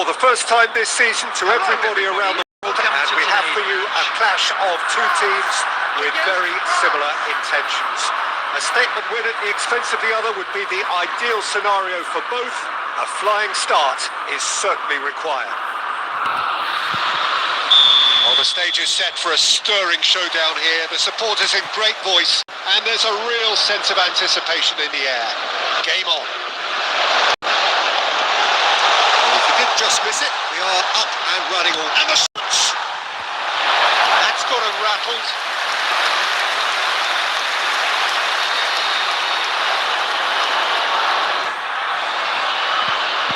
For the first time this season, to everybody around the world, and we have for you a clash of two teams with very similar intentions. A statement win at the expense of the other would be the ideal scenario for both. A flying start is certainly required. Well, the stage is set for a stirring showdown here. The supporters in great voice, and there's a real sense of anticipation in the air. Game on. Just miss it. We are up and running all. And the shots! That's got him rattled.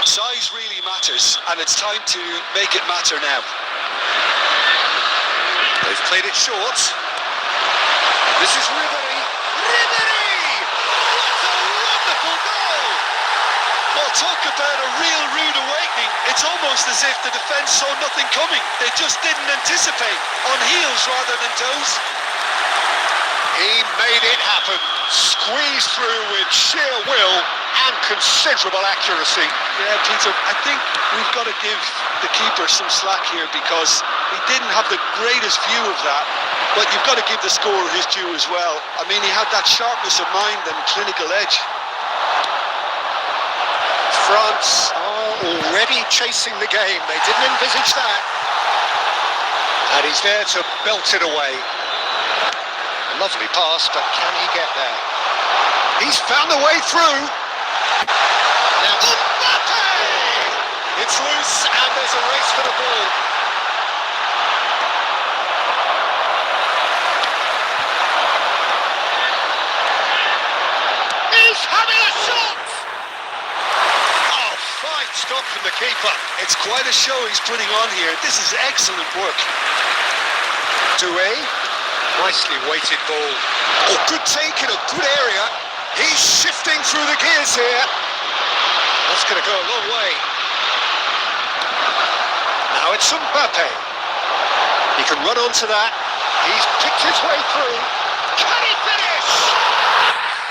Size really matters, and it's time to make it matter now. They've played it short. And this is Rivalry. Rivalry! What a wonderful goal! Well, talk about a real rude awakening. It's almost as if the defence saw nothing coming. They just didn't anticipate, on heels rather than toes. He made it happen. Squeezed through with sheer will and considerable accuracy. Yeah, Peter, I think we've got to give the keeper some slack here because he didn't have the greatest view of that. But you've got to give the scorer his due as well. I mean, he had that sharpness of mind and clinical edge. France are already chasing the game. They didn't envisage that. And he's there to belt it away. A lovely pass, but can he get there? He's found the way through. Now, Mbappe! It's loose, and there's a race for the ball. He's having a shot! Stop from the keeper. It's quite a show he's putting on here. This is excellent work. Doué, nicely weighted ball. Oh, good take in a good area. He's shifting through the gears here. That's going to go a long way. Now it's Mbappe. He can run onto that. He's picked his way through. Can he finish?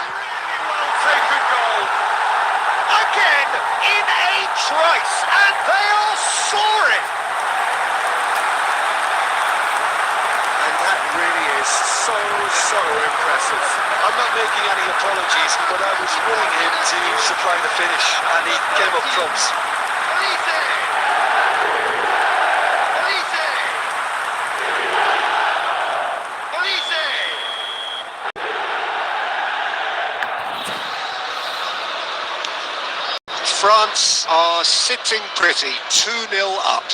Really well taken goal. Again, in a trice, and they are soaring. And that really is so impressive. I'm not making any apologies, but I was wanting him to supply the finish, and he came up trumps. France are sitting pretty, 2-0 up.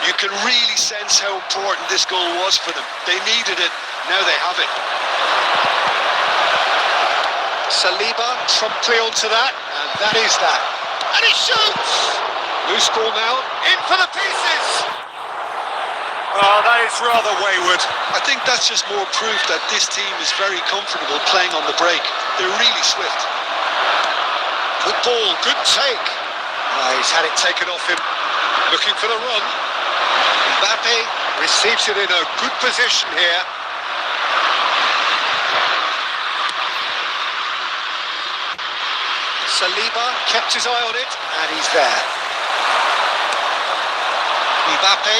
You can really sense how important this goal was for them. They needed it, now they have it. Saliba promptly onto that, and that is that. And he shoots! Loose ball now, in for the pieces! Oh, that is rather wayward. I think that's just more proof that this team is very comfortable playing on the break. They're really swift. Good ball, good take. He's had it taken off him. Looking for the run. Mbappe receives it in a good position here. Saliba kept his eye on it, and he's there. Mbappe.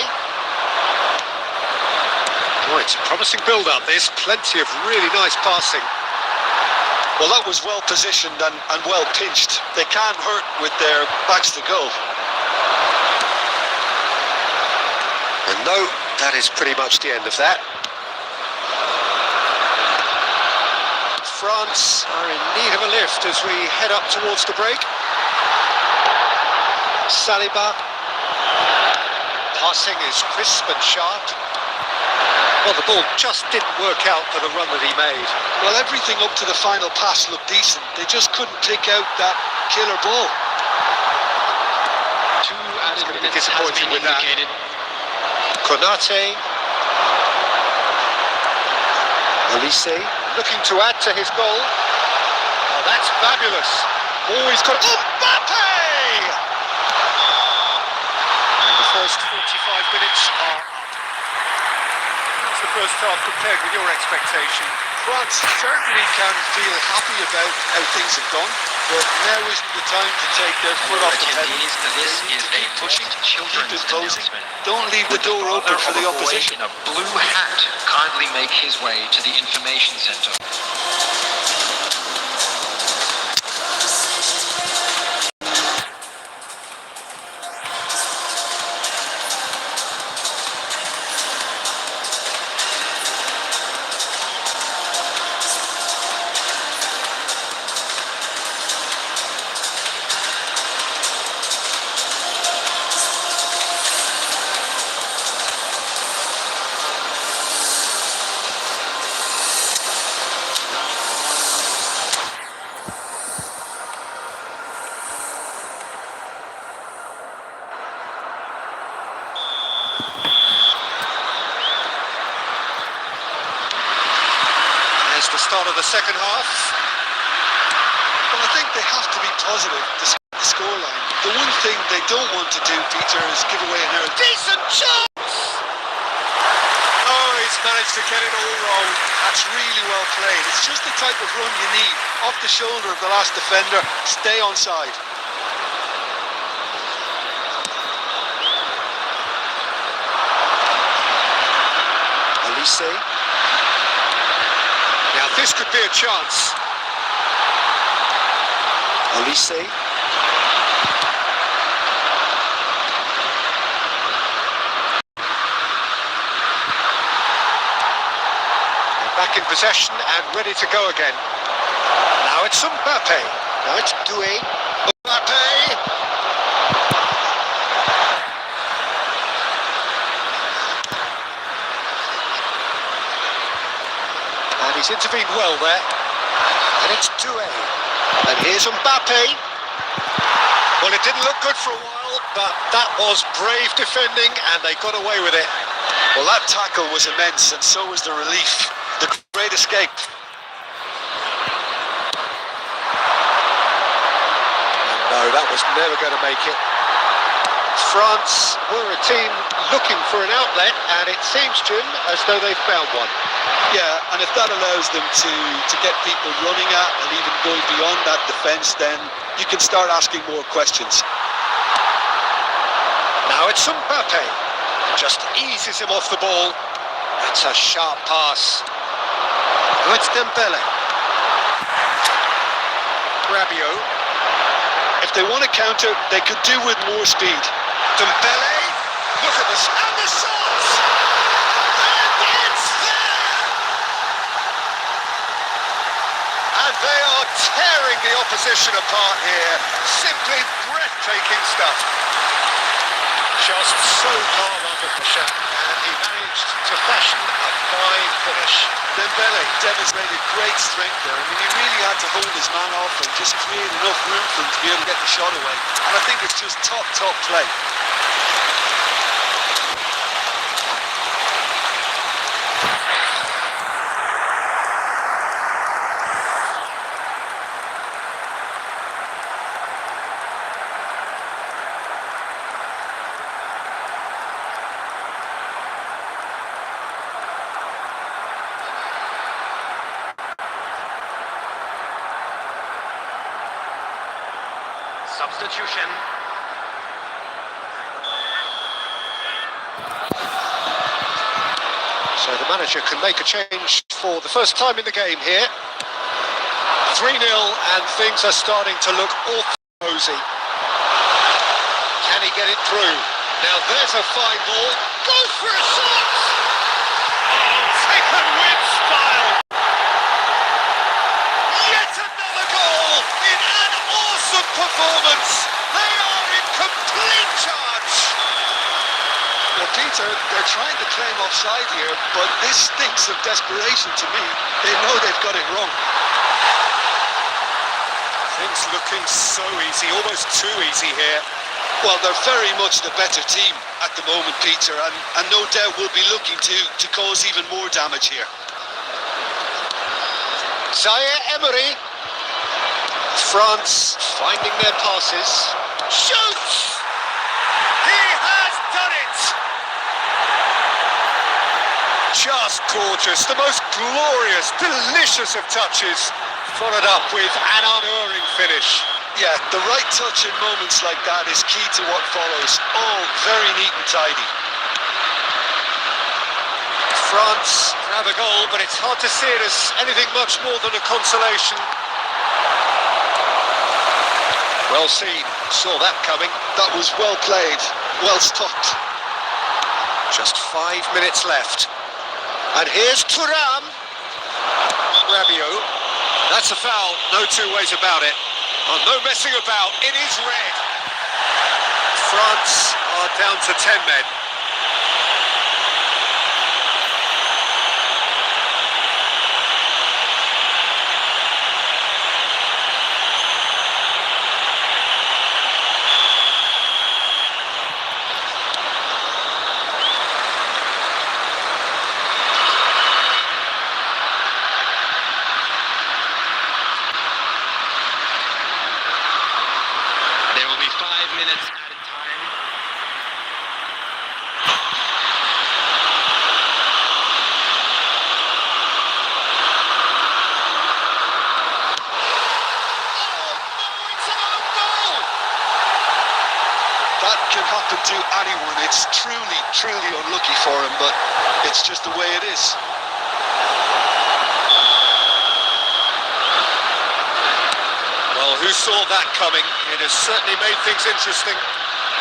Oh, it's a promising build-up. There's plenty of really nice passing. Well, that was well positioned and well pinched. They can't hurt with their backs to goal. And no, that is pretty much the end of that. France are in need of a lift as we head up towards the break. Saliba. Passing is crisp and sharp. Well, the ball just didn't work out for the run that he made. Well, everything up to the final pass looked decent. They just couldn't pick out that killer ball. 2 added minutes has been indicated. Konate. Olise looking to add to his goal. Oh, that's fabulous. Oh, he's got... Mbappe! And the first 45 minutes are... The first half compared with your expectation? France certainly can feel happy about how things have gone. but now isn't the time to take their foot off the pedal. Attendees, this is a pushing children's announcement. Don't leave the door open for the opposition. In a blue hat, kindly make his way to the information centre. There's the start of the second half. Well, I think they have to be positive despite the scoreline. The one thing they don't want to do, Peter, is give away an early. Decent chance! Oh, he's managed to get it all wrong. That's really well played. It's just the type of run you need. Off the shoulder of the last defender, stay onside. Elise. Now this could be a chance. Elise. Back in possession and ready to go again. Now it's Mbappe. Now it's Doué. Mbappe. And he's intervened well there. And it's Doué. And here's Mbappe. Well, it didn't look good for a while, but that was brave defending and they got away with it. Well, that tackle was immense, and so was the relief. The great escape. No, that was never going to make it. France were a team looking for an outlet, and it seems, Jim, as though they've found one. Yeah, and if that allows them to get people running at and even going beyond that defence, then you can start asking more questions. Now it's Mbappe. Just eases him off the ball. That's a sharp pass. Now it's Dembele. Rabiot. If they want to counter, they could do with more speed. Dembele. Look at this. And the shot! And it's there! And they are tearing the opposition apart here. Simply breathtaking stuff. Just so calm under pressure, and he managed to fashion a fine finish. Dembele demonstrated great strength there. I mean, he really had to hold his man off and just create enough room for him to be able to get the shot away. And I think it's just top play. Substitution. So the manager can make a change for the first time in the game here. 3-0 and things are starting to look awful rosy. Can he get it through? Now there's a fine ball. Go for a shot! Taken with style. Yet another goal in an awesome performance. They are in complete charge. Well, Peter, they're trying to claim offside here, but this stinks of desperation to me. They know they've got it wrong. Things looking so easy, almost too easy here. Well, they're very much the better team at the moment, Peter, and no doubt will be looking to cause even more damage here. Zaire Emery. France finding their passes. Shoots! He has done it! Just gorgeous, the most glorious, delicious of touches. Followed up with an unerring finish. Yeah, the right touch in moments like that is key to what follows. All very neat and tidy. France have a goal, but it's hard to see it as anything much more than a consolation. Well seen, saw that coming. That was well played, well stopped. Just 5 minutes left. And here's Thuram. Rabiot. That's a foul, no two ways about it. Oh, no messing about, it is red. France are down to 10 men. There will be 5 minutes added time. That can happen to anyone. It's truly, truly unlucky for him, but it's just the way it is. Well, who saw that coming? It has certainly made things interesting.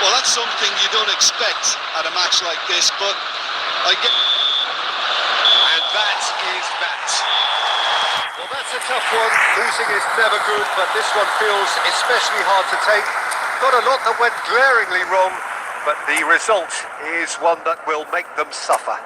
Well, that's something you don't expect at a match like this, but I get... And that is that. Well, that's a tough one. Losing is never good, but this one feels especially hard to take. Got a lot that went glaringly wrong, but the result is one that will make them suffer.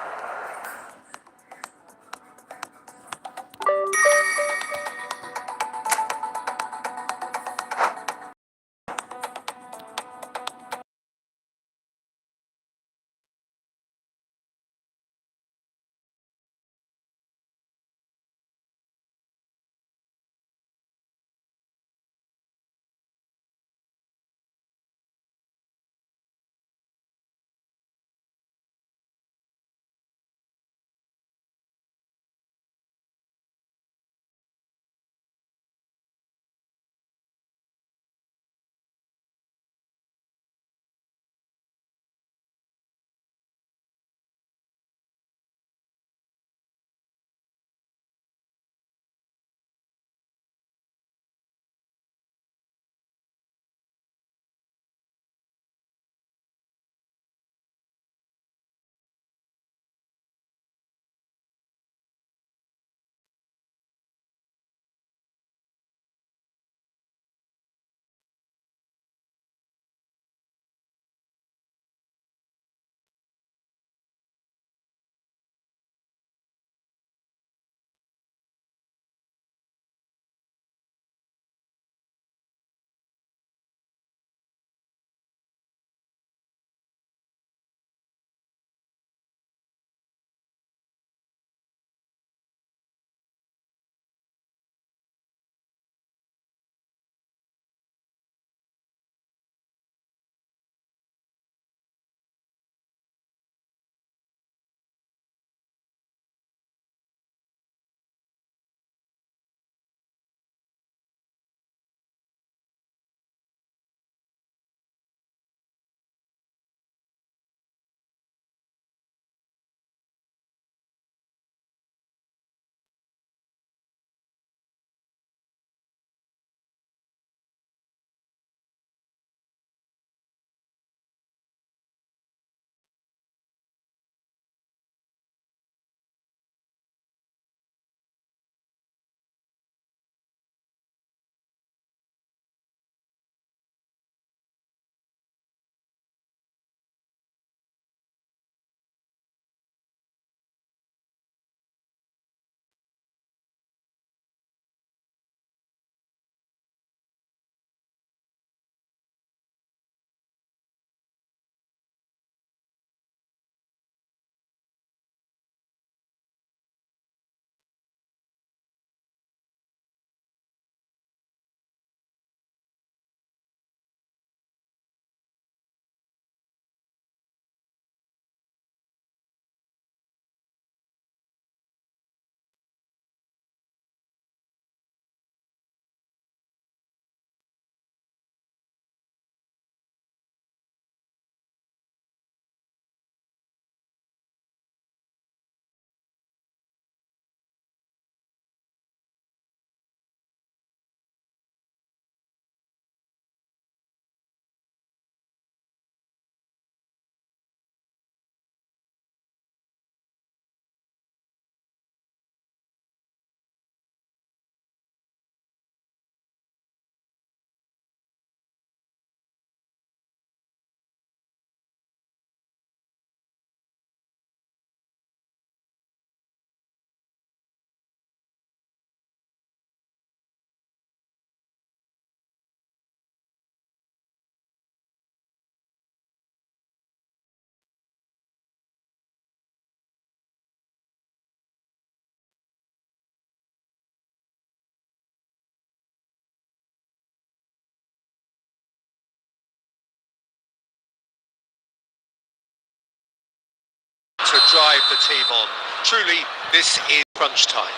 drive the team on. Truly, this is crunch time.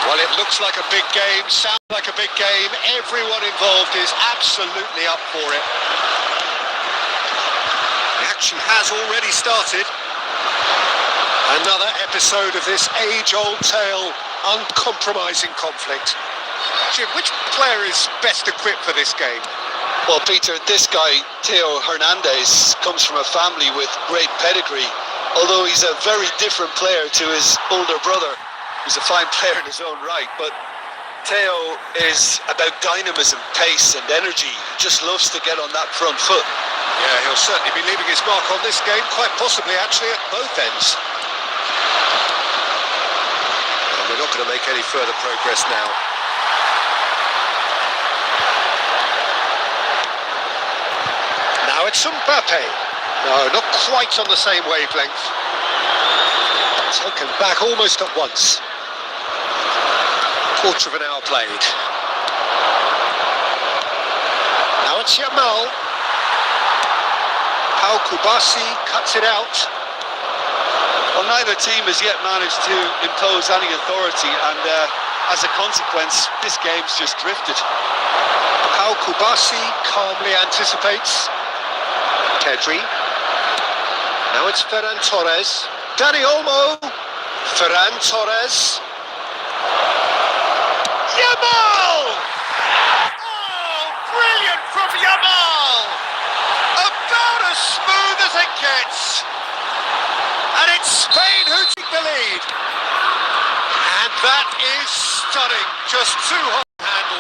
Well, it looks like a big game, sounds like a big game. Everyone involved is absolutely up for it. The action has already started. Another episode of this age-old tale, uncompromising conflict. Jim, which player is best equipped for this game? Well, Peter, this guy, Theo Hernandez, comes from a family with great pedigree, although he's a very different player to his older brother, who's a fine player in his own right. But Theo is about dynamism, pace and energy. He just loves to get on that front foot. Yeah, he'll certainly be leaving his mark on this game, quite possibly actually at both ends. And we're not going to make any further progress now. Now it's Mbappe. No, not quite on the same wavelength. Taken back almost at once. Quarter of an hour played. Now it's Yamal. Pau Kubasi cuts it out. Well, neither team has yet managed to impose any authority, and as a consequence, this game's just drifted. Pau Kubasi calmly anticipates. Pedri. Now it's Ferran Torres. Dani Olmo. Ferran Torres. Yamal! Oh, brilliant from Yamal! About as smooth as it gets. And it's Spain who take the lead. And that is stunning. Just too hot to handle.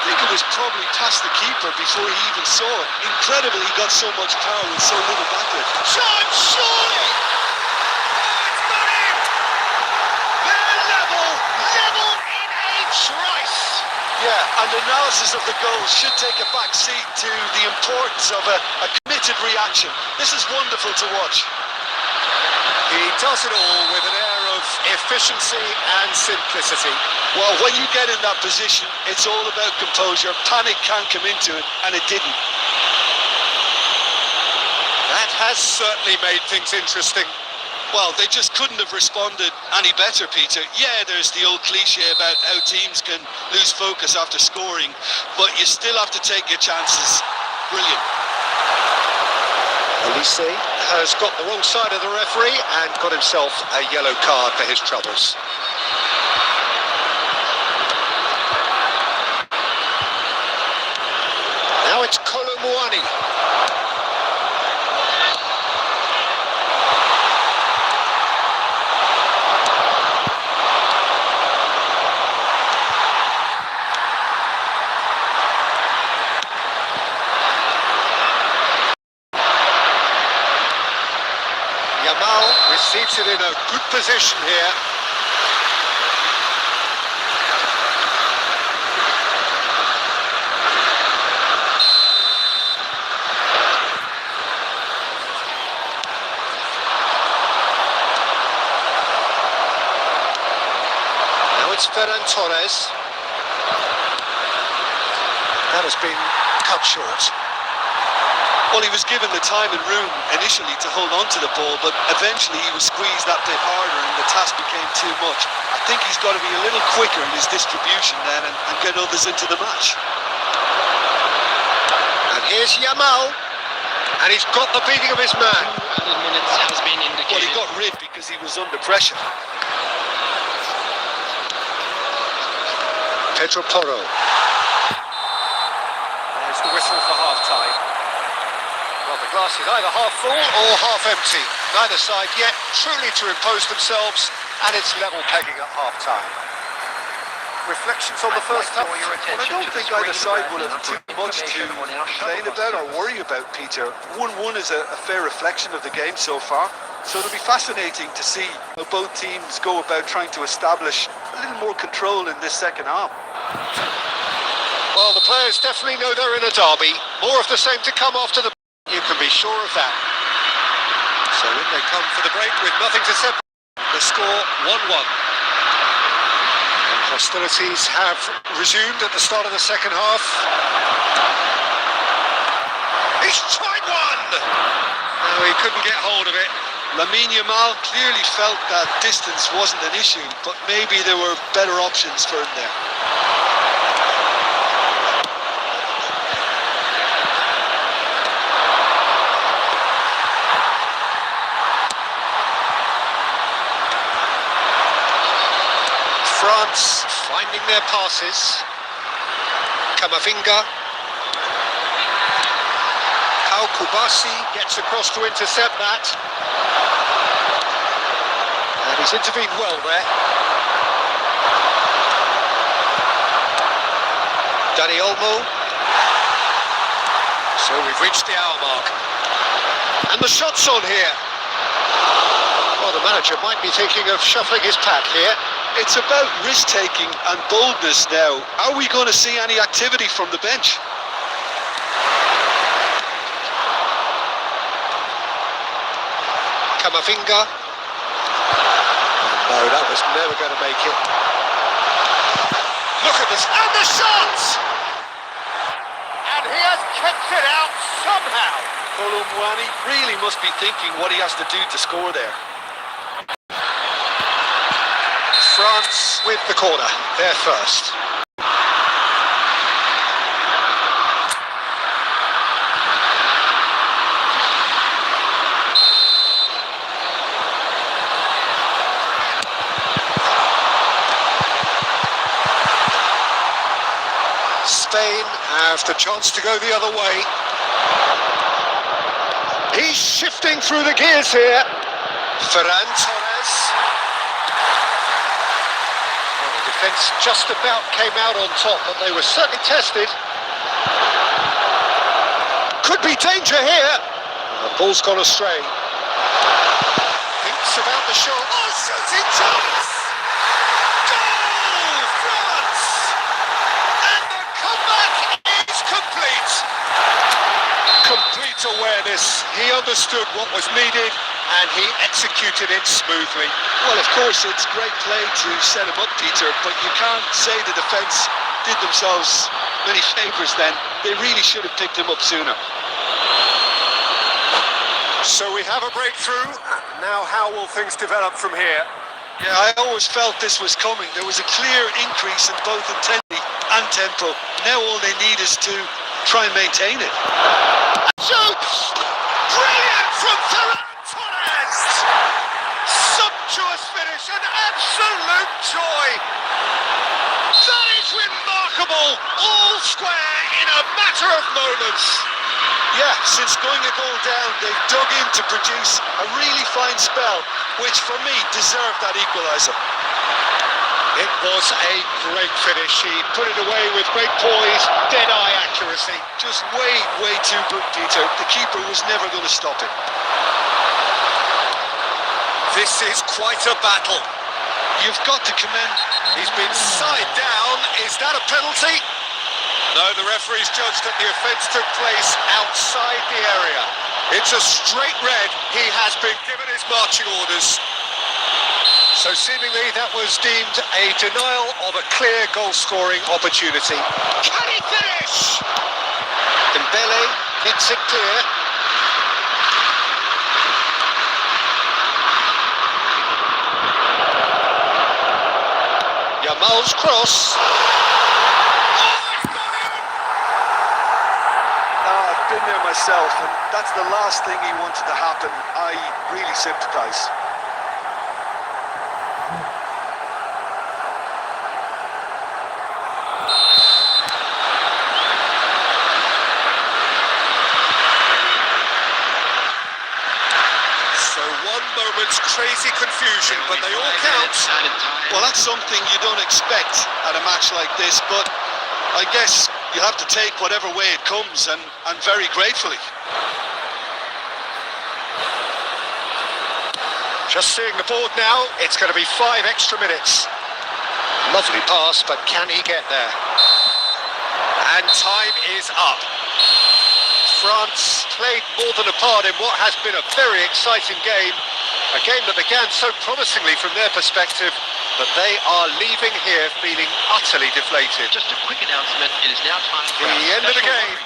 I think it was probably past the keeper before he even saw it. Incredible, he got so much power with so little backlift. Shot, surely! Oh, it's got in! They're level in a trice! Yeah, and analysis of the goal should take a back seat to the importance of a committed reaction. This is wonderful to watch. He does it all with an air of efficiency and simplicity. Well, when you get in that position, it's all about composure. Panic can come into it, and it didn't. That has certainly made things interesting. Well, they just couldn't have responded any better, Peter. Yeah, there's the old cliche about how teams can lose focus after scoring, but you still have to take your chances. Brilliant. Elise has got the wrong side of the referee and got himself a yellow card for his troubles. Now it's Kolo Muani. Yamal receives it in a good position here. Now it's Ferran Torres. That has been cut short. Well, he was given the time and room initially to hold on to the ball, but eventually he was squeezed that bit harder and the task became too much. I think he's got to be a little quicker in his distribution then and get others into the match. And here's Yamal, and he's got the beating of his man. Minutes has been indicated. Well, he got rid because he was under pressure. Pedro Porro. There's the whistle for half-time. Well, the glass is either half full or half empty. Neither side yet truly to impose themselves, and it's level pegging at half-time. Reflections on the first half? Well, I don't think either side will have too much to complain about or worry about, Peter. 1-1 is a fair reflection of the game so far. So it'll be fascinating to see how both teams go about trying to establish a little more control in this second half. Well, the players definitely know they're in a derby. More of the same to come after the... You can be sure of that. So in they come for the break with nothing to separate. The score 1-1. And hostilities have resumed at the start of the second half. He's tried one! No, he couldn't get hold of it. Lamine Yamal clearly felt that distance wasn't an issue, but maybe there were better options for him there. France finding their passes. Kamavinga. Pau Kubasi gets across to intercept that. And he's intervened well there. Dani Olmo. So we've reached the hour mark. And the shot's on here. Well, the manager might be thinking of shuffling his pack here. It's about risk-taking and boldness now. Are we going to see any activity from the bench? Kamavinga. No, that was never going to make it. Look at this, and the shot! And he has kept it out somehow. Colomboani really must be thinking what he has to do to score there. France with the corner, they're first. Spain have the chance to go the other way. He's shifting through the gears here. Ferran Torres. Well, the defence just about came out on top, but they were certainly tested. Could be danger here. The ball's gone astray. Thinks about the shot. Oh, shooting chance! Goal, France! And the comeback is complete. Complete awareness. He understood what was needed and he executed it smoothly. Well, of course, it's great play to set him up, Peter, but you can't say the defence did themselves many favours then. They really should have picked him up sooner. So we have a breakthrough. Now how will things develop from here? Yeah, I always felt this was coming. There was a clear increase in both intensity and tempo. Now all they need is to try and maintain it. Shoots! Brilliant from Ferran Torres! Sumptuous finish, an absolute joy! That is remarkable! All square in a matter of moments! Yeah, since going a goal down, they've dug in to produce a really fine spell, which for me deserved that equaliser. It was a great finish. He put it away with great poise, dead-eye accuracy. Just way too good, Peter. The keeper was never going to stop it. This is quite a battle. You've got to commend... He's been side down. Is that a penalty? No, the referee's judged that the offence took place outside the area. It's a straight red. He has been given his marching orders. So seemingly that was deemed a denial of a clear goal-scoring opportunity. Can he finish? Dembele hits it clear. Yamal's cross. I've been there myself, and that's the last thing he wanted to happen. I really sympathise. Moment's crazy confusion, but they all count. Well, that's something you don't expect at a match like this, but I guess you have to take whatever way it comes, and very gratefully. Just seeing the board now, it's going to be 5 extra minutes. Lovely pass, but can he get there? And time is up. France played more than a part in what has been a very exciting game. A game that began so promisingly from their perspective, but they are leaving here feeling utterly deflated. Just a quick announcement, it is now time for the end of the game.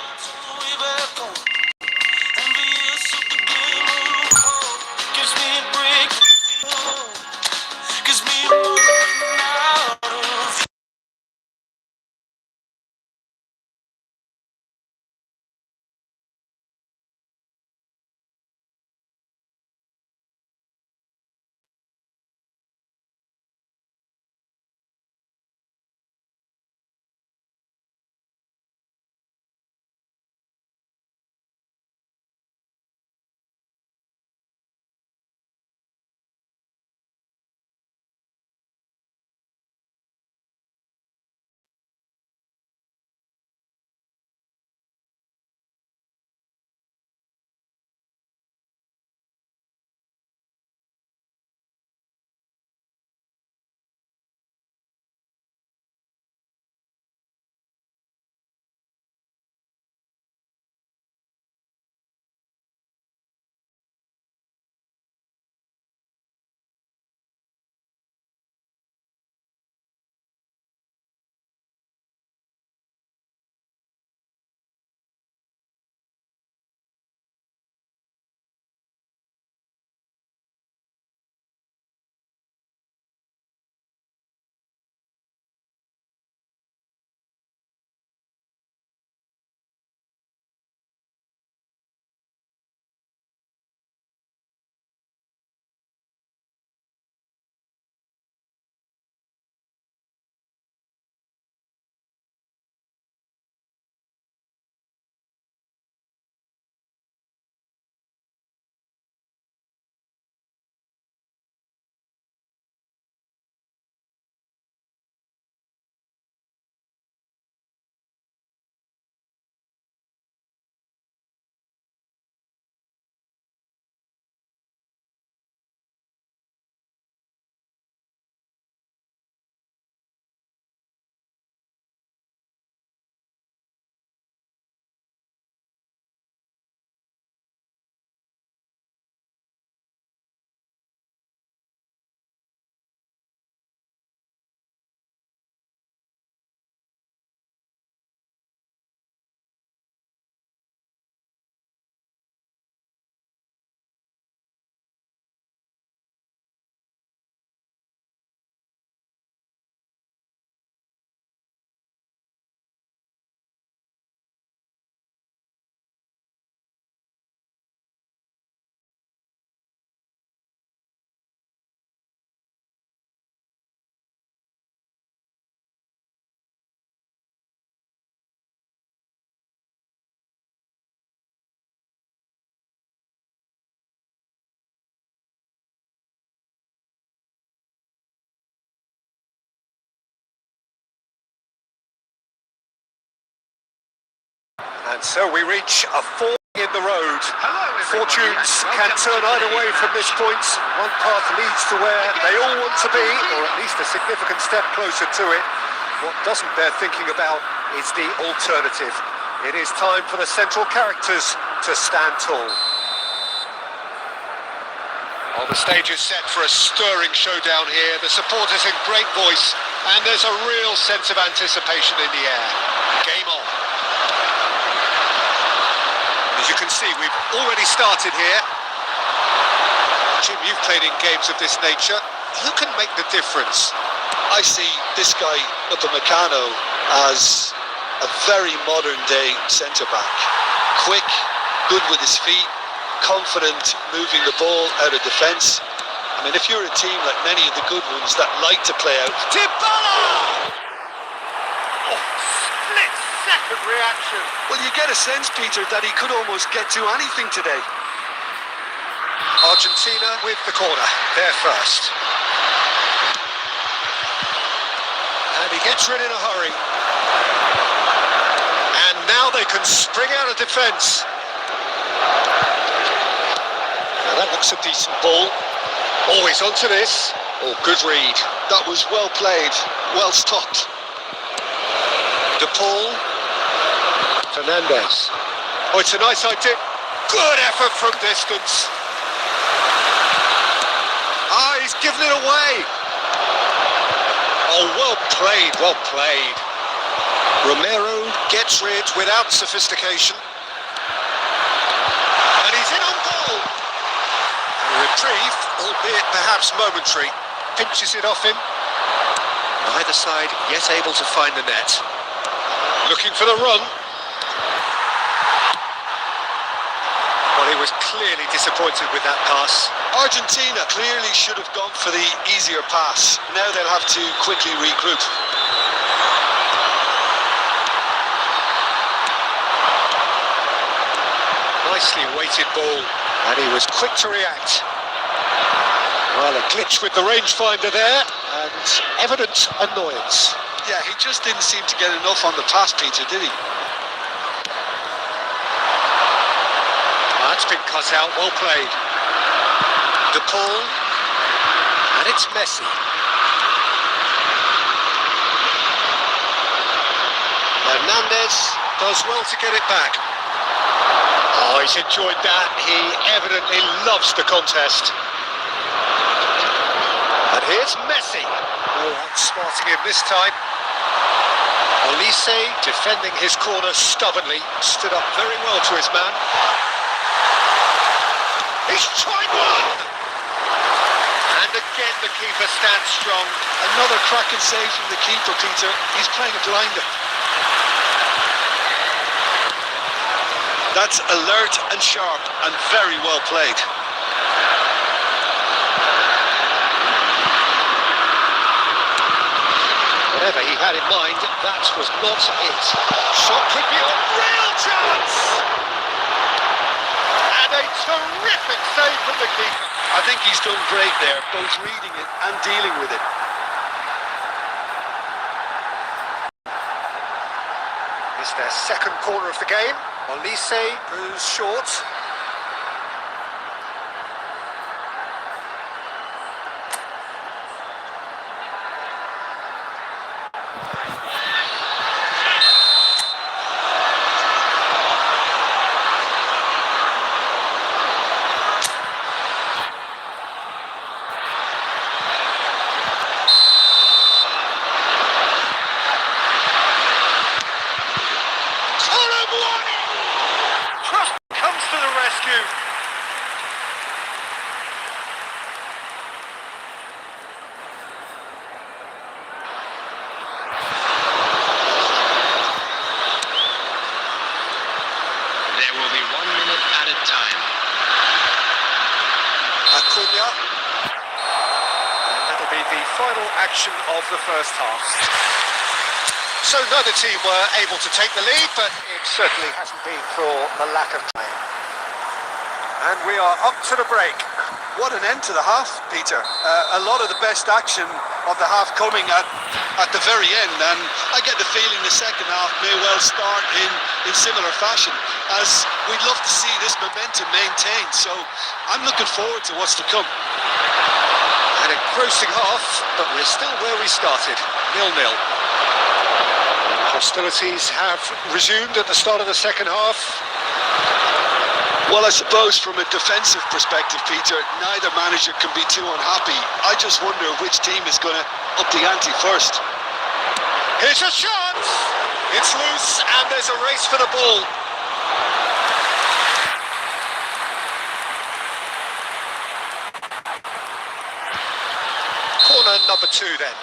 And so we reach a fork in the road. Hello, everybody, Fortunes and can welcome turn to either the way from this point. One path leads to where they all want to be, or at least a significant step closer to it. What doesn't bear thinking about is the alternative. It is time for the central characters to stand tall. Well, the stage is set for a stirring showdown here. The supporters in great voice, and there's a real sense of anticipation in the air. Game on. As you can see, we've already started here. Jim, you've played in games of this nature. Who can make the difference? I see this guy, Upamecano, as a very modern-day centre-back. Quick, good with his feet, confident moving the ball out of defence. I mean, if you're a team like many of the good ones that like to play out... Dybala! Oh, split-second reaction. Well, you get a sense, Peter, that he could almost get to anything today. Argentina with the corner. They're first. And he gets rid in a hurry. And now they can spring out of defence. Now that looks a decent ball. Always onto this. Oh, good read. That was well played, well stopped. De Paul. Fernandez. Oh, it's a nice idea. Good effort from distance. Ah, he's given it away. Oh, well played, well played. Romero gets rid without sophistication. And he's in on goal. A reprieve, albeit perhaps momentary. Pinches it off him. Neither side yet able to find the net. Looking for the run. Well, he was clearly disappointed with that pass. Argentina clearly should have gone for the easier pass. Now they'll have to quickly regroup. Nicely weighted ball, and he was quick to react. Well, a glitch with the rangefinder there, and evident annoyance. Yeah, he just didn't seem to get enough on the pass, Peter, did he? That's been cut out, well played. De Paul, and it's Messi. Hernandez does well to get it back. Oh, he's enjoyed that. He evidently loves the contest. And here's Messi. Oh, outsmarting him this time. Olise defending his corner stubbornly. Stood up very well to his man. He's tried one! And again the keeper stands strong. Another cracking save from the keeper, Peter. He's playing a blinder. That's alert and sharp and very well played. Whatever he had in mind, that was not it. Shot could be a real chance! And a terrific save from the keeper. I think he's done great there, both reading it and dealing with it. It's their second corner of the game. Olise moves short. There will be 1 minute added time. Acuna. And that'll be the final action of the first half. So neither team were able to take the lead, but it certainly hasn't been for the lack of time. And we are up to the break. What an end to the half, Peter. A lot of the best action of the half coming at the very end, and I get the feeling the second half may well start in similar fashion, as we'd love to see this momentum maintained. So I'm looking forward to what's to come. An engrossing half, but we're still where we started, 0-0. Hostilities have resumed at the start of the second half. Well, I suppose from a defensive perspective, Peter, neither manager can be too unhappy. I just wonder which team is going to up the ante first. Here's a chance! It's loose and there's a race for the ball. Corner number 2 then.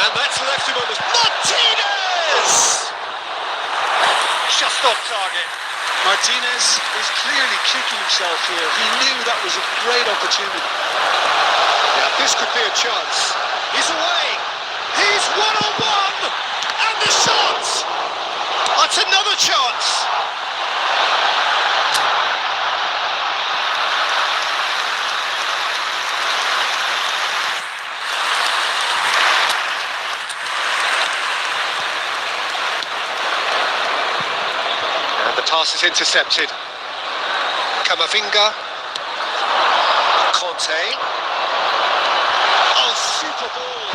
And that's left him on the... Martinez! Just off target. Martinez is clearly kicking himself here. He knew that was a great opportunity. Yeah, this could be a chance. He's away. He's one-on-one. And the shot. That's another chance. Pass is intercepted. Camavinga. Conte. Oh, super ball.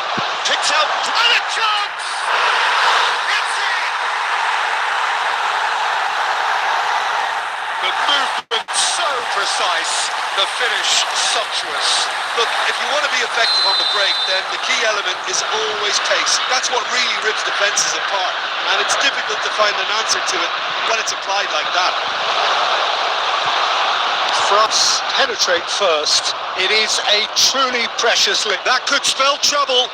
Picked out. And a chance! It's in! The movement so precise. The finish sumptuous. Look, if you want to be effective on the break, then the key element is always pace. That's what really rips defences apart. And it's difficult to find an answer to it when it's applied like that. France penetrate first. It is a truly precious link. That could spell trouble.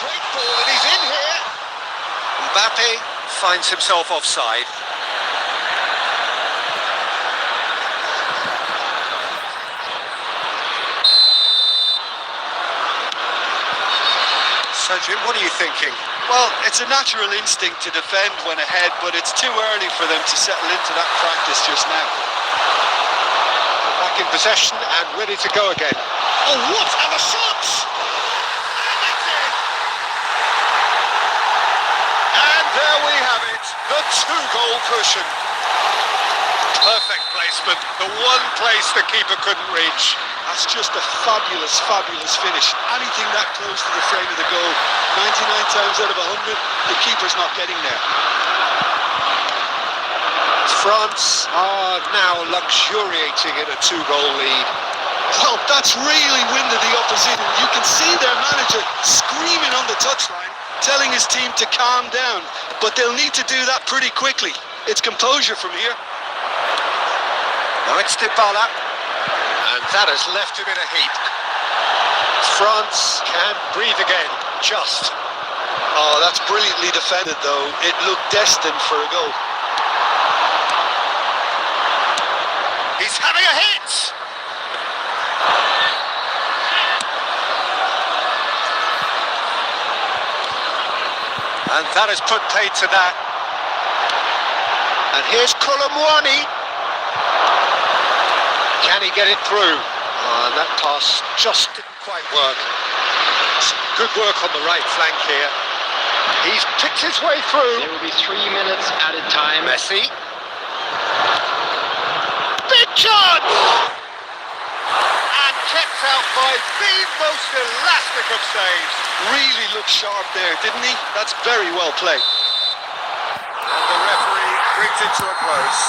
Great ball, and he's in here. Mbappe finds himself offside. What are you thinking? Well, it's a natural instinct to defend when ahead, but it's too early for them to settle into that practice just now. Back in possession and ready to go again. Oh, what? And a shot! And that's it! And there we have it, the 2-goal cushion. Perfect placement, the one place the keeper couldn't reach. That's just a fabulous, fabulous finish. Anything that close to the frame of the goal, 99 times out of 100, the keeper's not getting there. France are now luxuriating in a 2-goal lead. Well, that's really winded the opposition. You can see their manager screaming on the touchline, telling his team to calm down. But they'll need to do that pretty quickly. It's composure from here. Now it's Dybala. And that has left him in a heap. France can breathe again, just. Oh, that's brilliantly defended, though. It looked destined for a goal. He's having a hit! And that has put paid to that. And here's Colomwani. Can he get it through? And that pass just didn't quite work. Good work on the right flank here. He's picked his way through. There will be 3 minutes added time. Messi. Big chance! And kept out by the most elastic of saves. Really looked sharp there, didn't he? That's very well played. And the referee brings it to a close.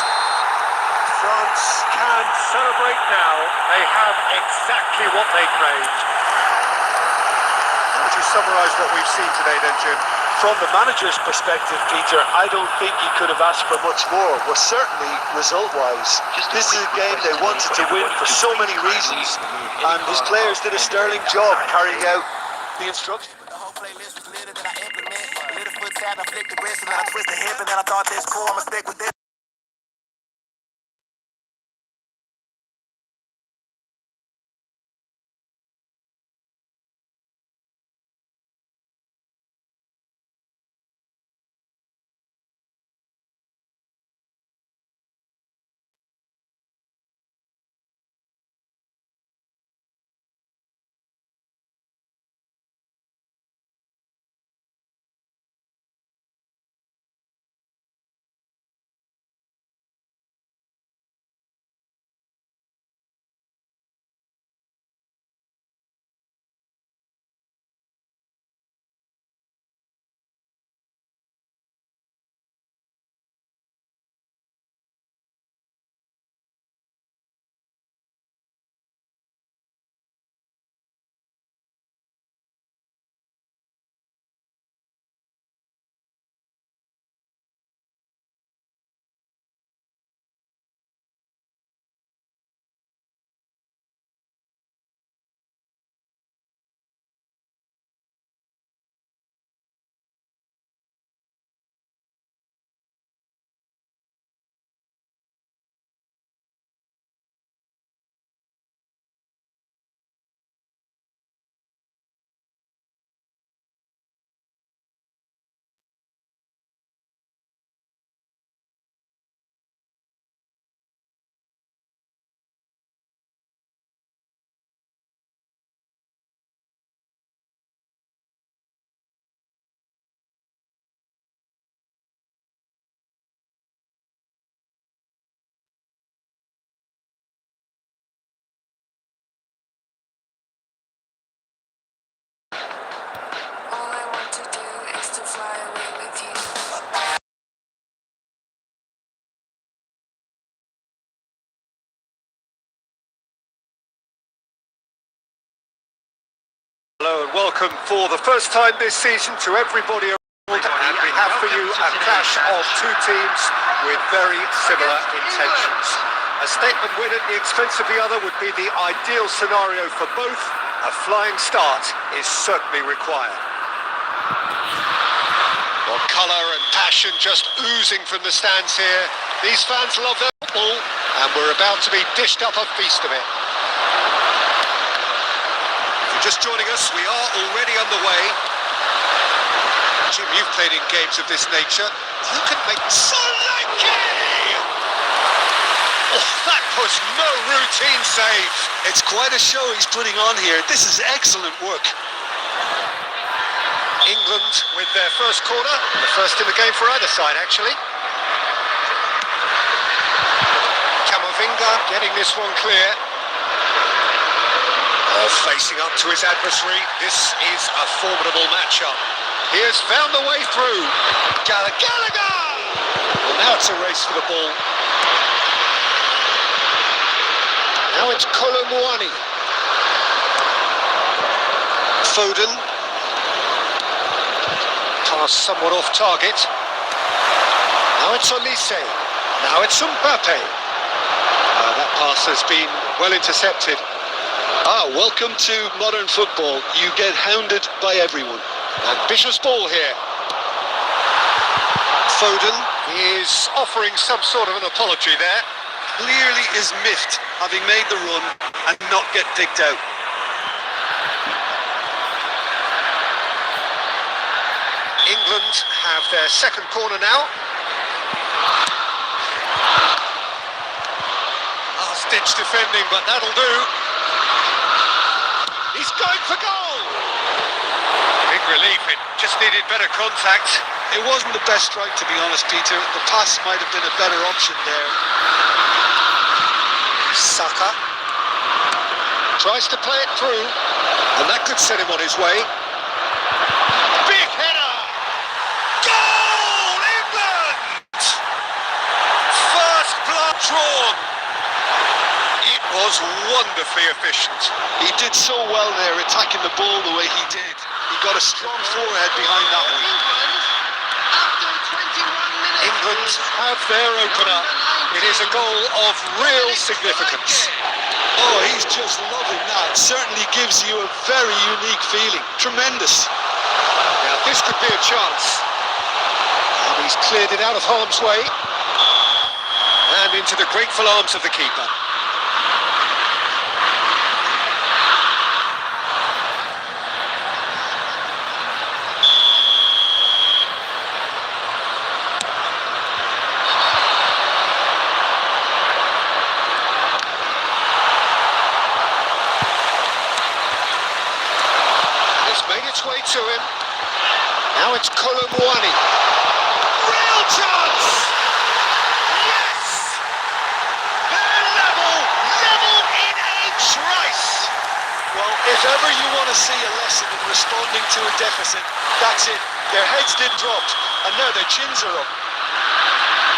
France can celebrate now. They have exactly what they craved. How would you summarise what we've seen today then, Jim? From the manager's perspective, Peter, I don't think he could have asked for much more. Well, certainly result-wise. This is a game they wanted to win for so many reasons, and his players did a sterling job carrying out the instructions. The whole playlist was littered that I implement. Lit a foot tab, I flick the wrist, and then I twist the hip, and then I thought this cool, I'ma stick with this. welcome for the first time this season to everybody around, and we have for you a clash of two teams with very similar intentions. A statement win at the expense of the other would be the ideal scenario for both. A flying start is certainly required. Well, colour and passion just oozing from the stands here. These fans love their football, and we're about to be dished up a feast of it. Just joining us, we are already underway. Jim, you've played in games of this nature. Who can make Solanke? Oh, that was no routine save. It's quite a show he's putting on here. This is excellent work. England with their first corner, the first in the game for either side, actually. Camavinga getting this one clear. Facing up to his adversary, this is a formidable matchup. He has found the way through. Gallagher! Well, now it's a race for the ball. Now it's Kolomouani. Foden. Pass somewhat off target. Now it's Olise. Now it's Mbappe. That pass has been well intercepted. Welcome to modern football. You get hounded by everyone. Ambitious ball here. Foden is offering some sort of an apology there. Clearly is miffed, having made the run and not get picked out. England have their second corner now. Last-ditch defending, but that'll do. He's going for goal! Big relief, it just needed better contact. It wasn't the best strike, to be honest, Peter. The pass might have been a better option there. Saka tries to play it through, and that could set him on his way. Big header! Goal, England! First blood drawn. It was wonderfully efficient. He did so well there, attacking the ball the way he did. He got a strong forehead behind that one. England have their opener. It is a goal of real significance. Oh, he's just loving that. Certainly gives you a very unique feeling. Tremendous. Now this could be a chance. And he's cleared it out of harm's way. And into the grateful arms of the keeper. Way to him. Now it's Kolomouani. Real chance! Yes! They're level in a trice. Well, if ever you want to see a lesson in responding to a deficit, that's it. Their heads didn't drop, and now their chins are up.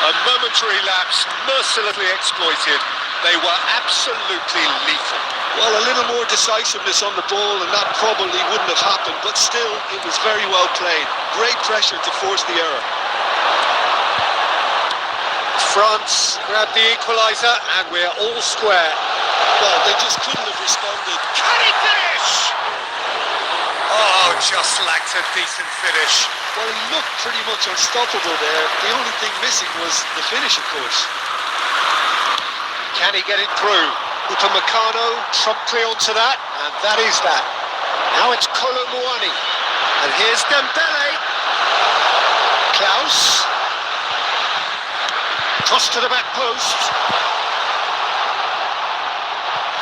A momentary lapse, mercilessly exploited. They were absolutely lethal. Well, a little more decisiveness on the ball and that probably wouldn't have happened, but still, it was very well played. Great pressure to force the error. France grabbed the equaliser and we're all square. Well, they just couldn't have responded. Can he finish? Oh, just lacked a decent finish. Well, he looked pretty much unstoppable there. The only thing missing was the finish, of course. Can he get it through? Upamecano promptly onto that, and that is that. Now it's Kolomouani, and here's Dembele. Klaus. Cross to the back post.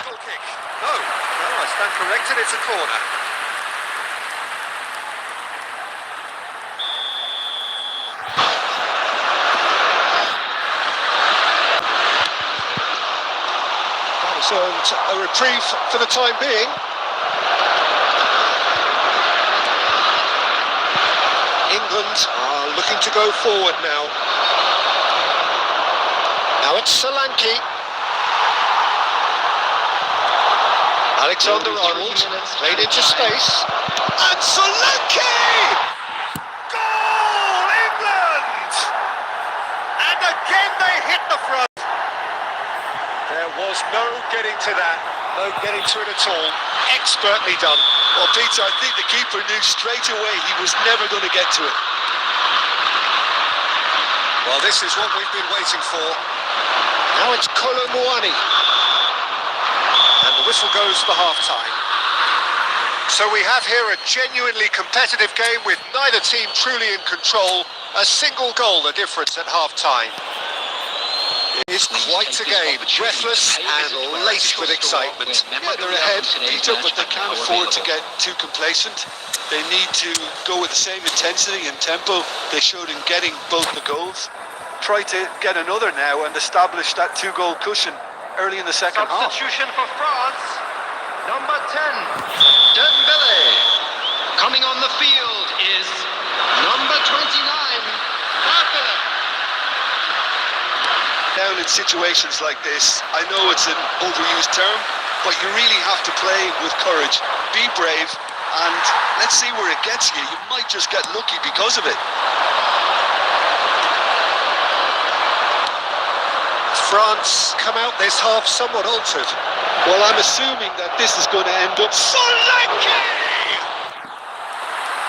Goal kick. No, I stand corrected, it's a corner. And a reprieve for the time being. England are looking to go forward now. Now it's Solanke. Alexander-Arnold played into space. And Solanke! Goal, England! And again they hit the front. There was no getting to that, no getting to it at all. Expertly done. Well, Peter, I think the keeper knew straight away he was never going to get to it. Well, this is what we've been waiting for. Now it's Kolo Muani. And the whistle goes for half-time. So we have here a genuinely competitive game with neither team truly in control. A single goal the difference at half-time. It is quite a game, breathless and laced with excitement. Yeah, they're ahead, Peter, but they can't afford to get too complacent. They need to go with the same intensity and tempo they showed in getting both the goals. Try to get another now and establish that two-goal cushion early in the second half. Substitution for France, number 10, Dembele. Coming on the field is number 29, Mbappe. Down in situations like this, I know it's an overused term, but you really have to play with courage. Be brave, and let's see where it gets you. You might just get lucky because of it. France come out this half somewhat altered. Well, I'm assuming that this is going to end up... Solanke!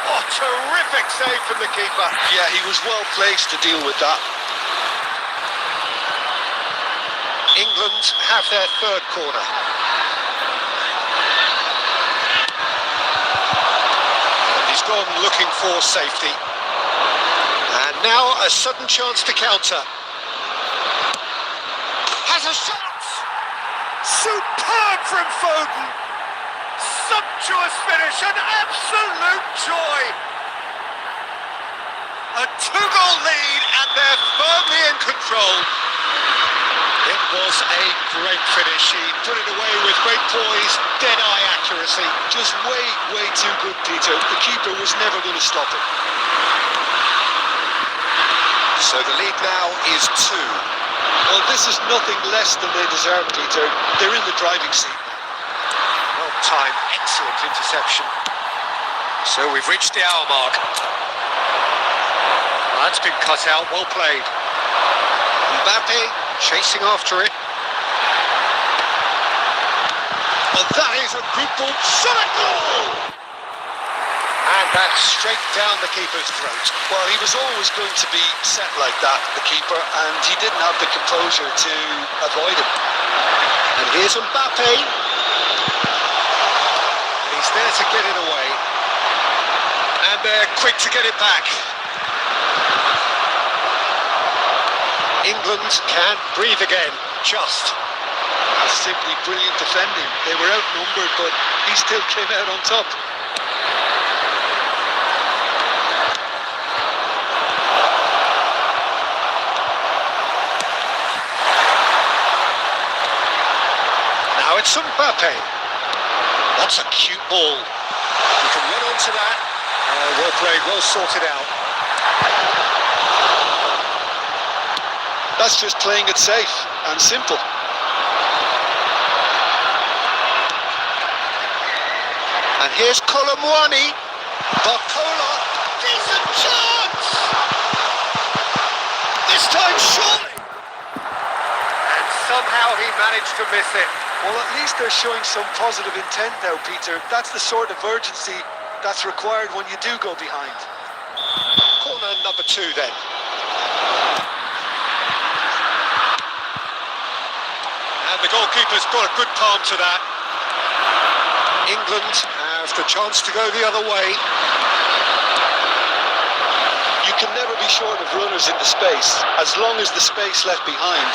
Oh, terrific save from the keeper. Yeah, he was well placed to deal with that. England have their third corner. And he's gone looking for safety. And now a sudden chance to counter. Has a shot! Superb from Foden! Sumptuous finish, an absolute joy! A two-goal lead and they're firmly in control. It was a great finish. He put it away with great poise, dead-eye accuracy. Just way too good, Peter. The keeper was never going to stop it. So the lead now is 2. Well, this is nothing less than they deserve, Peter. They're in the driving seat. Well timed, excellent interception. So we've reached the hour mark. Well, that's been cut out, well played. Mbappe chasing after it. And that is a good ball. Shot a goal! And that's straight down the keeper's throat. Well, he was always going to be set like that, the keeper, and he didn't have the composure to avoid him. And here's Mbappe. And he's there to get it away. And they're quick to get it back. England can breathe again, just. Simply brilliant defending. They were outnumbered, but he still came out on top. Now it's Mbappe. That's a cute ball. You can run onto that. Well played, well sorted out. That's just playing it safe and simple. And here's Kolo Muani. Barcola, decent chance! This time surely! And somehow he managed to miss it. Well, at least they're showing some positive intent now, Peter. That's the sort of urgency that's required when you do go behind. Corner number 2 then. And the goalkeeper's got a good palm to that. England have the chance to go the other way. You can never be short of runners in the space, as long as the space left behind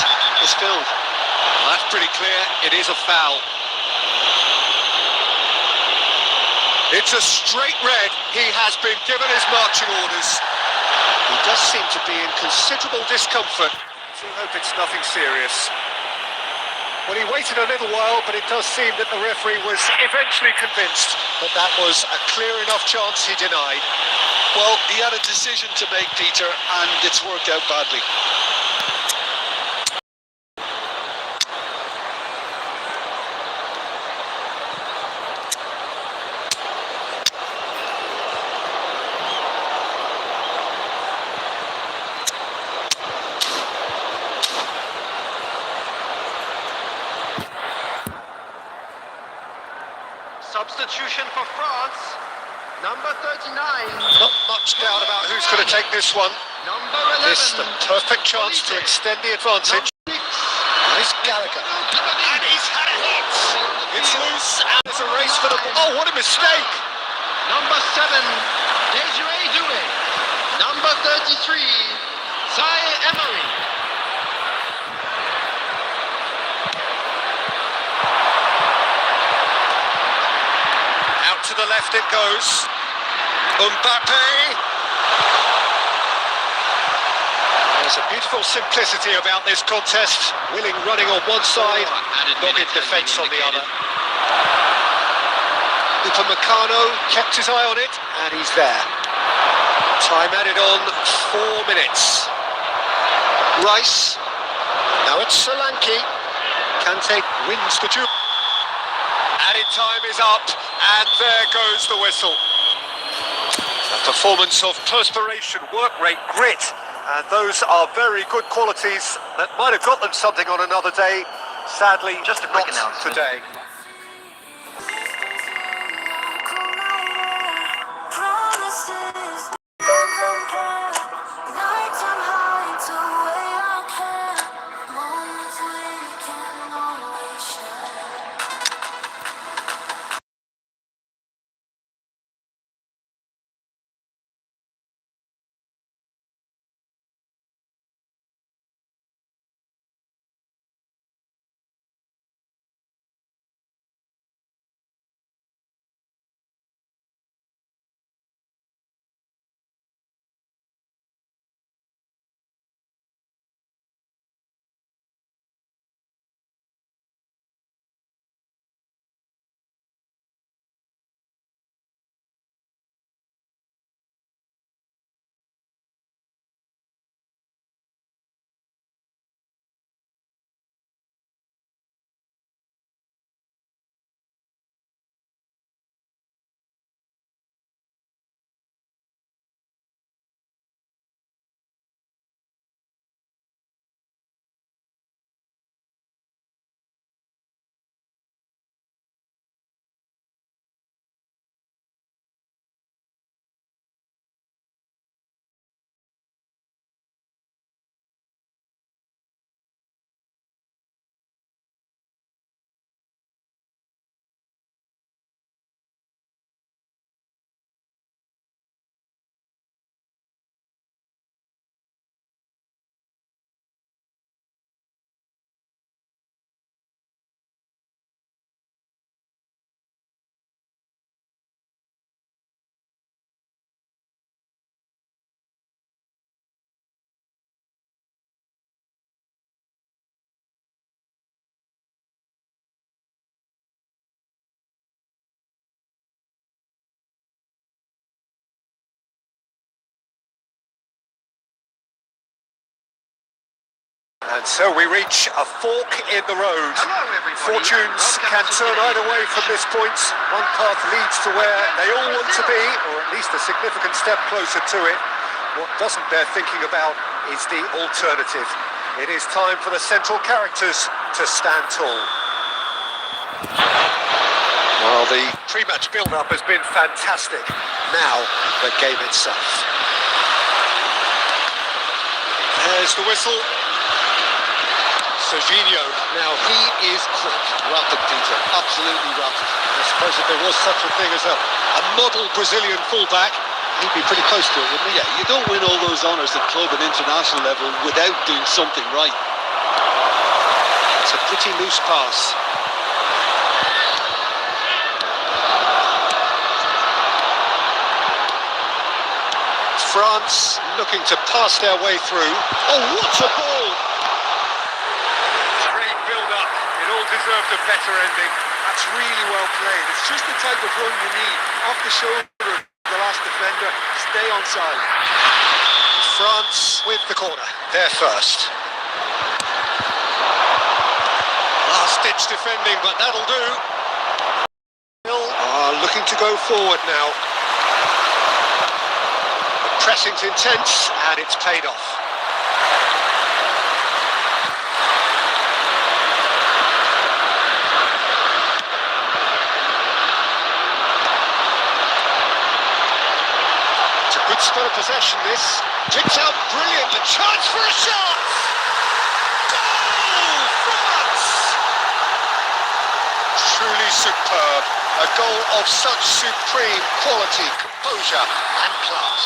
is filled. Well, that's pretty clear. It is a foul. It's a straight red. He has been given his marching orders. He does seem to be in considerable discomfort. So we hope it's nothing serious. Well, he waited a little while, but it does seem that the referee was eventually convinced that that was a clear enough chance he denied. Well, he had a decision to make, Peter, and it's worked out badly. Substitution for France. Number 39. Not much doubt about who's going to take this one. Number 11. This the perfect chance to extend the advantage. Nice Gallagher. And he's had a hit. It's loose and there's a race for the ball. Oh, what a mistake. Number 7. Desiree Doué. Number 33. Zaire Emery. Out to the left it goes. Mbappe. There's a beautiful simplicity about this contest. Willing running on one side, dogged defence on the other. Upamecano kept his eye on it, and he's there. Time added on 4 minutes. Rice. Now it's Solanke. Kante wins the duel. Added time is up, and there goes the whistle. A performance of perspiration, work rate, grit, and those are very good qualities that might have got them something on another day. Sadly, Just a quick not announcement. today. And so we reach a fork in the road. Hello, everybody. Fortunes can turn either way from this point. One path leads to where they all want to be, or at least a significant step closer to it. What doesn't bear thinking about is the alternative. It is time for the central characters to stand tall. Well, the pre-match build-up has been fantastic. Now, the game itself. There's the whistle. Serginho, now he is quick. Rapid, Peter, absolutely rapid. I suppose if there was such a thing as a model Brazilian fullback, he'd be pretty close to it, wouldn't he? Yeah, you don't win all those honours at club and international level without doing something right. It's a pretty loose pass. France looking to pass their way through. Oh, what a ball! Deserved a better ending. That's really well played. It's just the type of run you need. Off the shoulder of the last defender. Stay on side. France with the corner. They're first. Last-ditch defending, but that'll do. Looking to go forward now. The pressing's intense, and it's paid off. possession, this. Picked out brilliant, a chance for a shot! Goal! France! Truly superb. A goal of such supreme quality, composure and class.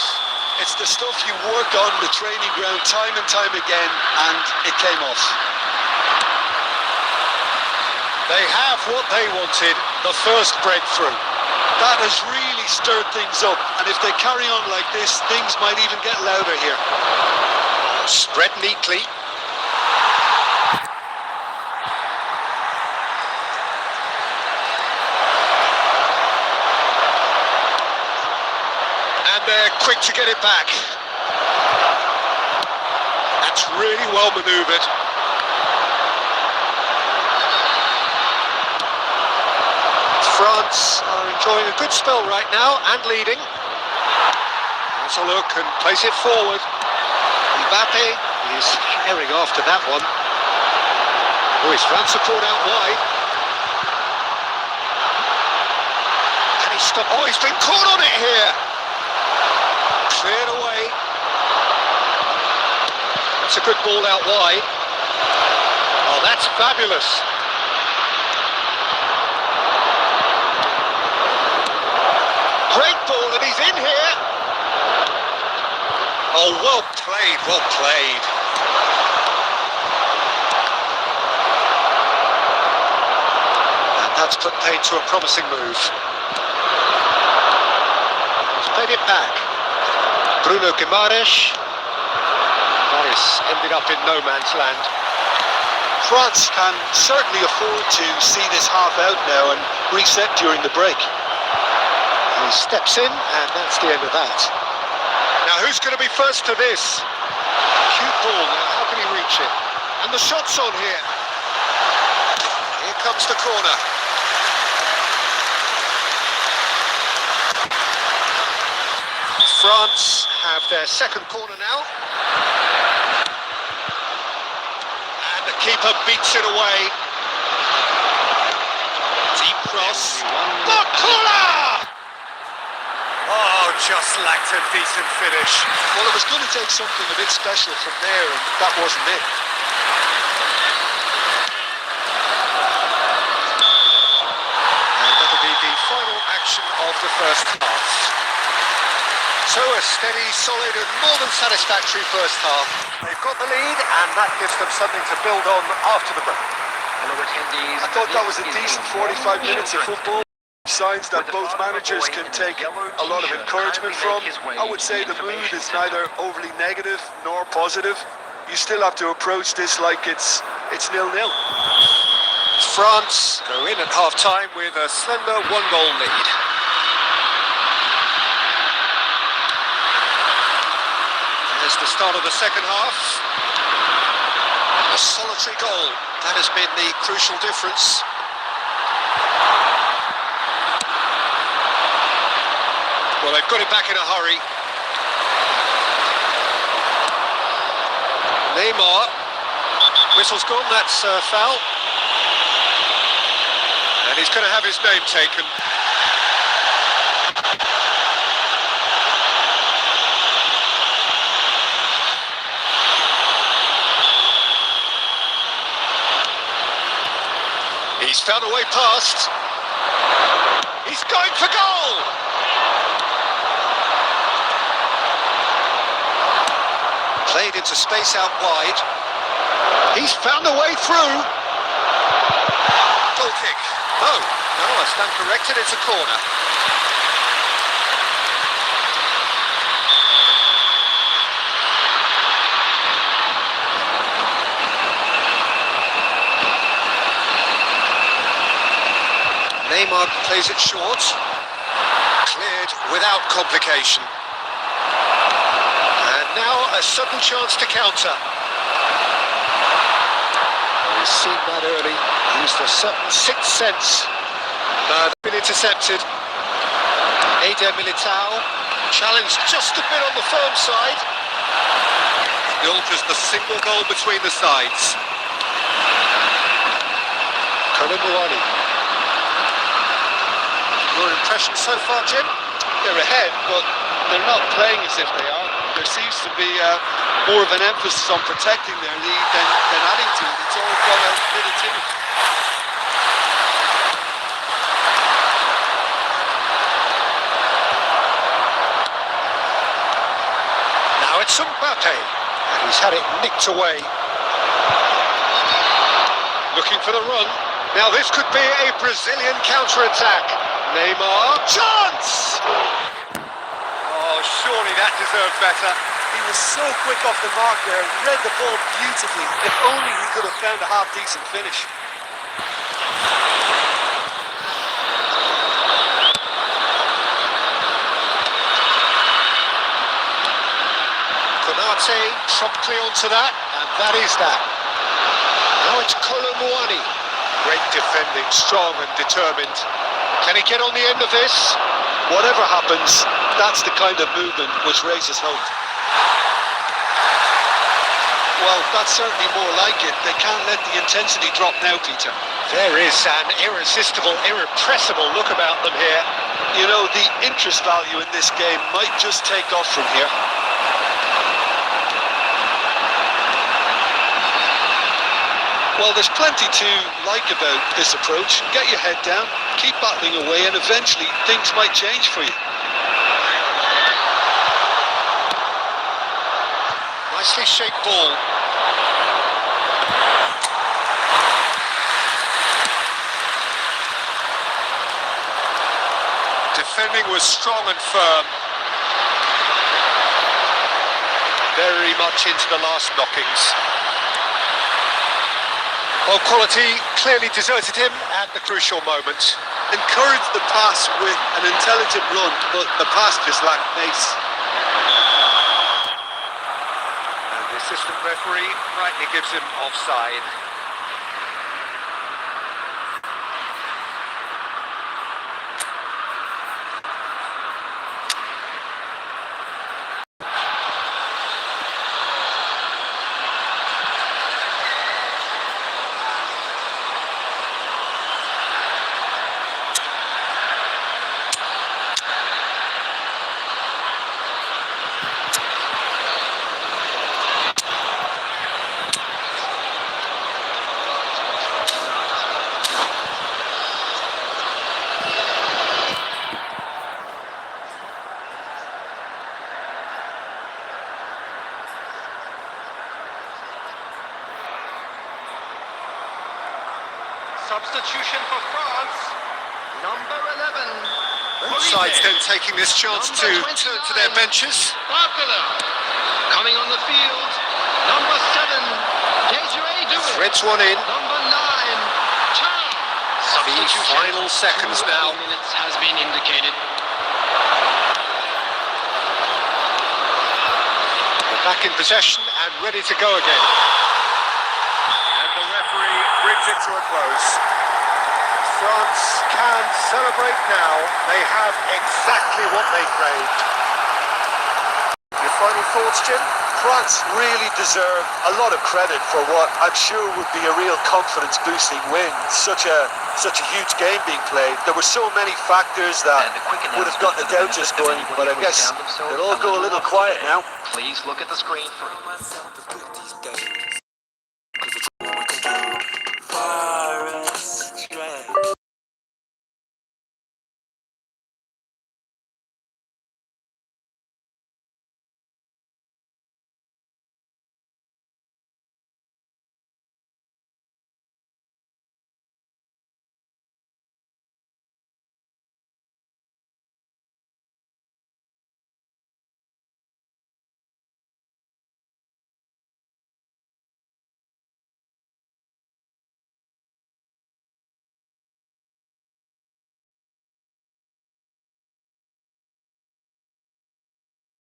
It's the stuff you work on the training ground time and time again, and it came off. They have what they wanted, the first breakthrough. That has really stirred things up, and if they carry on like this, things might even get louder here. Spread neatly. And they're quick to get it back. That's really well manoeuvred. France are enjoying a good spell right now and leading. Has a look and plays it forward. Mbappe is herring after that one. Oh, his France are pulled out wide. Can he stop? Oh, he's been caught on it here. Cleared away. That's a good ball out wide. Oh, that's fabulous. Great ball, and he's in here. Oh, well played, well played. And that's put paid to a promising move. He's played it back. Bruno Guimaraes. Guimaraes ended up in no man's land. France can certainly afford to see this half out now and reset during the break. He steps in, and that's the end of that. Now, who's going to be first to this? Cute ball now, how can he reach it? And the shot's on here. Here comes the corner. France have their second corner now. And the keeper beats it away. Deep cross. The corner! Oh, just lacked a decent finish. Well, it was going to take something a bit special from there, and that wasn't it. And that'll be the final action of the first half. So a steady, solid and more than satisfactory first half. They've got the lead, and that gives them something to build on after the break. Hello attendees. I thought that was a decent 45 minutes of football. Signs that both managers can take a lot of encouragement from. I would say the mood is neither overly negative nor positive. You still have to approach this like it's 0-0. France go in at half-time with a slender one-goal lead. There's the start of the second half. A solitary goal. That has been the crucial difference. Well, they've got it back in a hurry. Neymar. Whistle's gone, that's a foul. And he's going to have his name taken. He's found a way past. He's going for goal! Played into space out wide. He's found a way through. Goal kick. No, I stand corrected, it's a corner. Neymar plays it short. Cleared without complication. And now a sudden chance to counter. We've seen that early. Used a certain sixth sense. Been intercepted. Eder Militao. Challenged just a bit on the firm side. Still just a single goal between the sides. Konami. Your impression so far, Jim? They're ahead, but they're not playing as if they are. There seems to be more of an emphasis on protecting their lead than adding to it. It's all gone a bit of timid. Now it's Mbappe, and he's had it nicked away. Looking for the run. Now this could be a Brazilian counter-attack. Neymar, chance! Oh, surely that deserved better. He was so quick off the mark there, read the ball beautifully. If only he could have found a half-decent finish. Konate promptly onto that, and that is that. Now it's Kolomouani. Great defending, strong and determined. Can he get on the end of this? Whatever happens, that's the kind of movement which raises hope. Well, that's certainly more like it. They can't let the intensity drop now, Peter. There is an irresistible, irrepressible look about them here. You know, the interest value in this game might just take off from here. Well, there's plenty to like about this approach. Get your head down, keep battling away, and eventually things might change for you. Nicely shaped ball. Defending was strong and firm. Very much into the last knockings. Well, quality clearly deserted him at the crucial moment. Encouraged the pass with an intelligent run, but the pass just lacked pace. And the assistant referee rightly gives him offside. Substitution for France, number 11. Both sides then taking this chance to turn to their benches. Barcelona. Coming on the field, number 7, Desiree Doué. Threads one in. Number 9, Charles. Substitution. Final seconds now. 2 minutes has been indicated. They're back in possession and ready to go again. And the referee brings it to a close. France can celebrate now. They have exactly what they craved. Your final thoughts, Jim? France really deserve a lot of credit for what I'm sure would be a real confidence-boosting win. Such a huge game being played. There were so many factors that would have got the doubters going, but I guess they'll all go a little quiet now. Please look at the screen for